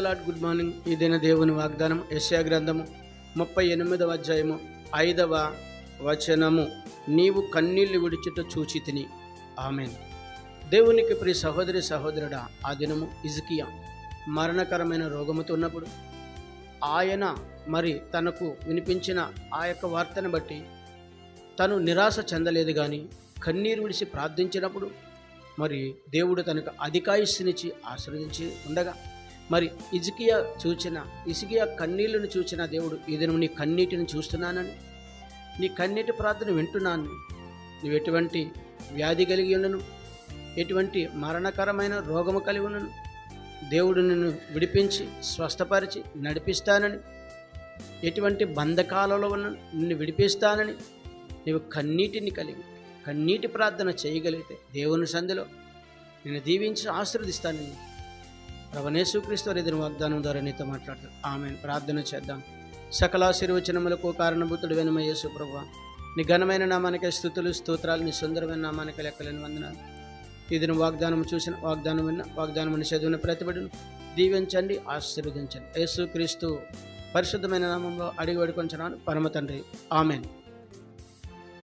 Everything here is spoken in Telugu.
లార్డ్. Good morning. ఈ దిన దేవుని వాగ్దానం యెషయా గ్రంథము 38వ అధ్యాయము 5వ వచనము. నీవు కన్నీళ్లు విడిచుట చూచితిని. ఆమేన్. దేవునికి ప్రియ సహోదరి సహోదరుడా, ఆ దినము హిజ్కియా మరణకరమైన రోగముతో ఉన్నప్పుడు ఆయన తనకు వినిపించిన ఆ యొక్క వార్తను బట్టి తను నిరాశ చెందలేదు, కానీ కన్నీరు విడిచి ప్రార్థించినప్పుడు దేవుడు తనకు అధికాయుస్సునిచ్చి ఆశీర్వదించి ఉండగా హిజ్కియా కన్నీళ్లను చూచిన దేవుడు, ఈ దినం నీ కన్నీటిని చూస్తున్నానని, నీ కన్నీటి ప్రార్థన వింటున్నాను. నువ్వు ఎటువంటి వ్యాధి కలిగి ఉండను, ఎటువంటి మరణకరమైన రోగము కలిగి ఉండను, దేవుడు నిన్ను విడిపించి స్వస్థపరిచి నడిపిస్తానని, ఎటువంటి బంధకాలలో ఉన్న నిన్ను విడిపిస్తానని నీవు కన్నీటిని కలిగి కన్నీటి ప్రార్థన చేయగలిగితే దేవుని సంధిలో నిన్ను దీవించి ఆశీర్వదిస్తానని ప్రభువైన యేసుక్రీస్తు వారి ఎదురు వాగ్దానం ద్వారా నీతో మాట్లాడతాడు. ఆమేన్. ప్రార్థన చేద్దాం. సకలాశీర్వచనములకు కారణభూతుడైన మా యేసు ప్రభువా, నీ ఘనమైన నామానికి స్తుతులు స్తోత్రాలు, నీ సుందరమైన నామానికి లెక్కలేని వందనాలు. ఈ దినం వాగ్దానం చూసిన వాగ్దానం చదివిన ప్రతిబిడ్డను దీవించండి, ఆశీర్వదించండి. యేసుక్రీస్తు పరిశుద్ధమైన నామంలో అడిగి వేడుకొంచున్నాను పరమ తండ్రి. ఆమేన్.